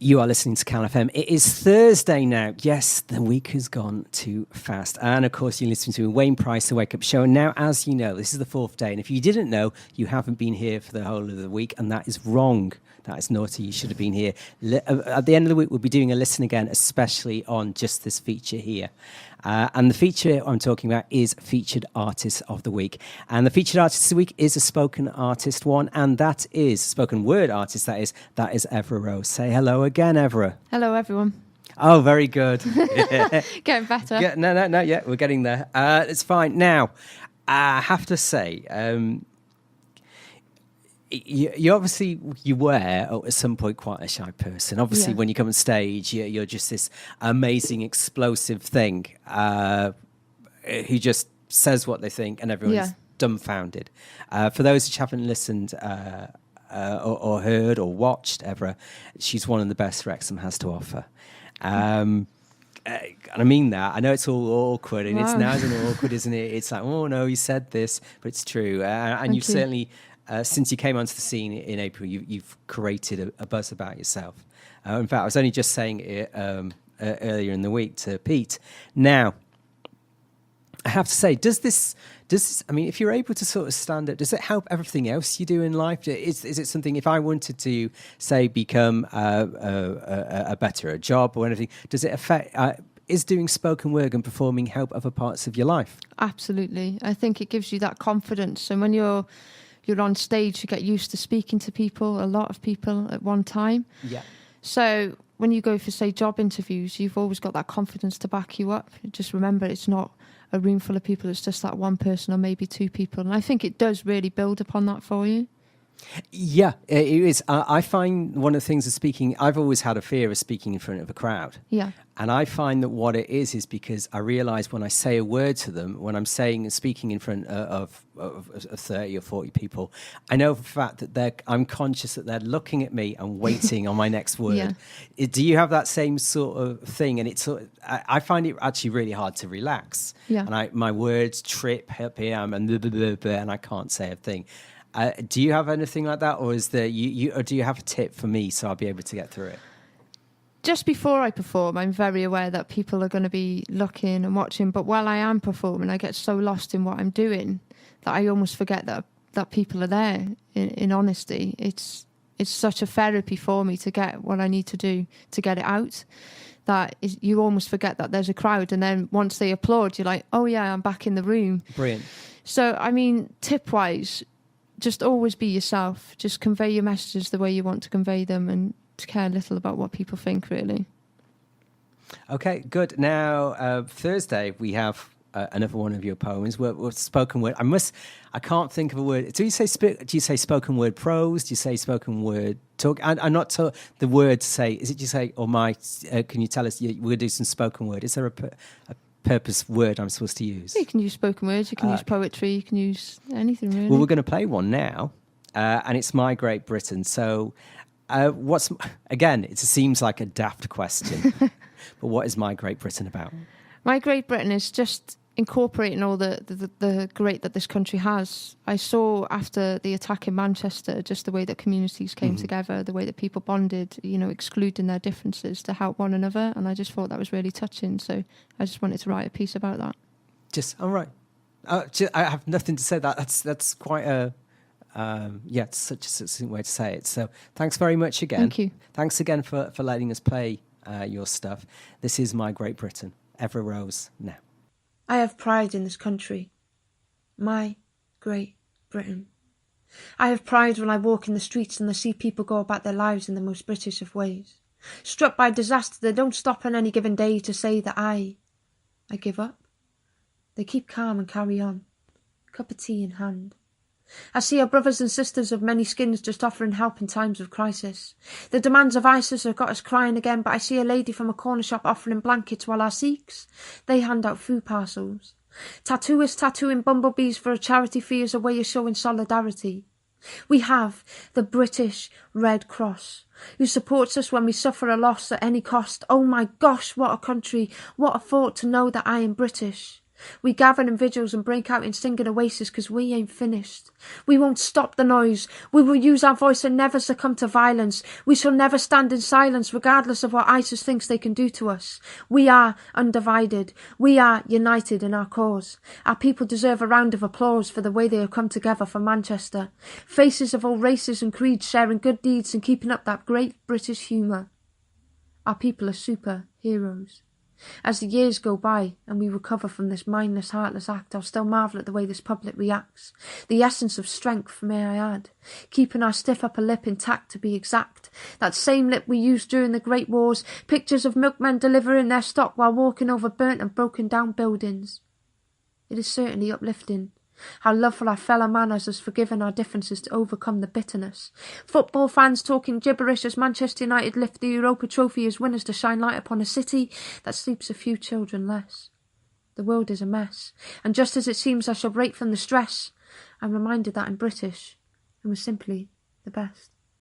You are listening to Calon FM. It is Thursday now. Yes, the week has gone too fast. And of course, you're listening to Wayne Price, The Wake Up Show. And now, as you know, this is the fourth day. And if you didn't know, you haven't been here for the whole of the week. And that is wrong. That is naughty. You should have been here. At the end of the week, we'll be doing a listen again, especially on just this feature here. And the feature I'm talking about is Featured Artist of the Week. And the Featured Artist of the Week is a spoken artist one, and that is, spoken word artist, that is Evrah Rose. Say hello again, Evrah. Hello, everyone. Oh, very good. Getting better. Yeah, no, yeah, we're getting there. It's fine. Now, I have to say, you obviously, you were at some point quite a shy person. Obviously, when you come on stage, you're just this amazing, explosive thing who just says what they think and everyone's dumbfounded. For those who haven't listened or heard or watched Evrah, she's one of the best Wrexham has to offer. And I mean that. I know it's all awkward, and it's now awkward, isn't it? It's like, oh no, you said this, but it's true. And you've certainly... since you came onto the scene in April, you've created a buzz about yourself. In fact, I was only just saying it earlier in the week to Pete. Now, I have to say, does this? I mean, if you're able to sort of stand up, does it help everything else you do in life? Is it something? If I wanted to say become a better job or anything, does it affect? Is doing spoken word and performing help other parts of your life? Absolutely. I think it gives you that confidence, and when you're on stage, you get used to speaking to people, a lot of people at one time. Yeah. So when you go for, say, job interviews, you've always got that confidence to back you up. Just remember, it's not a room full of people, it's just that one person or maybe two people. And I think it does really build upon that for you. Yeah, it is. I find one of the things of speaking, I've always had a fear of speaking in front of a crowd. Yeah. And I find that what it is because I realise when I say a word to them, when I'm speaking in front of 30 or 40 people, I know for a fact that I'm conscious that they're looking at me and waiting on my next word. Yeah. Do you have that same sort of thing? And it's I find it actually really hard to relax. Yeah. And my words trip up here and I can't say a thing. Do you have anything like that, or is there or do you have a tip for me so I'll be able to get through it? Just before I perform, I'm very aware that people are going to be looking and watching. But while I am performing, I get so lost in what I'm doing that I almost forget that people are there. In honesty, it's such a therapy for me to get what I need to do to get it out. You almost forget that there's a crowd, and then once they applaud, you're like, oh yeah, I'm back in the room. Brilliant. So I mean, tip-wise, just always be yourself. Just convey your messages the way you want to convey them and care little about what people think, really. Okay, good. Now, Thursday, we have another one of your poems. We're spoken word. I can't think of a word. Do you say spoken word prose? Do you say spoken word talk? I'm not the word to say. Is it you say, or can you tell us, we're going to do some spoken word. Is there a purpose word I'm supposed to use? You can use spoken words, you can use poetry, you can use anything really. Well, we're going to play one now, and it's My Great Britain. So it seems like a daft question, but what is My Great Britain about? My Great Britain is just incorporating all the great that this country has. I saw after the attack in Manchester just the way that communities came together, the way that people bonded, excluding their differences to help one another, and I just thought that was really touching, so I just wanted to write a piece about that. All right. I have nothing to say. That's quite a... it's such a succinct way to say it. So thanks very much again. Thank you. Thanks again for letting us play your stuff. This is My Great Britain. Evrah Rose now. I have pride in this country. My Great Britain. I have pride when I walk in the streets and I see people go about their lives in the most British of ways. Struck by disaster, they don't stop on any given day to say that I give up. They keep calm and carry on, cup of tea in hand. I see our brothers and sisters of many skins just offering help in times of crisis. The demands of ISIS have got us crying again, but I see a lady from a corner shop offering blankets while our Sikhs, they hand out food parcels. Tattooists tattooing bumblebees for a charity fee as a way of showing solidarity. We have the British Red Cross, who supports us when we suffer a loss at any cost. Oh my gosh, what a country, what a thought to know that I am British. We gather in vigils and break out in singing oasis because we ain't finished. We won't stop the noise. We will use our voice and never succumb to violence. We shall never stand in silence regardless of what ISIS thinks they can do to us. We are undivided. We are united in our cause. Our people deserve a round of applause for the way they have come together for Manchester. Faces of all races and creeds sharing good deeds and keeping up that great British humour. Our people are superheroes. As the years go by and we recover from this mindless, heartless act, I'll still marvel at the way this public reacts. The essence of strength, may I add. Keeping our stiff upper lip intact, to be exact. That same lip we used during the Great Wars. Pictures of milkmen delivering their stock while walking over burnt and broken down buildings. It is certainly uplifting. How loveful our fellow man has us forgiven our differences to overcome the bitterness. Football fans talking gibberish as Manchester United lift the Europa Trophy as winners to shine light upon a city that sleeps a few children less. The world is a mess, and just as it seems I shall break from the stress, I'm reminded that I'm British and we're simply the best.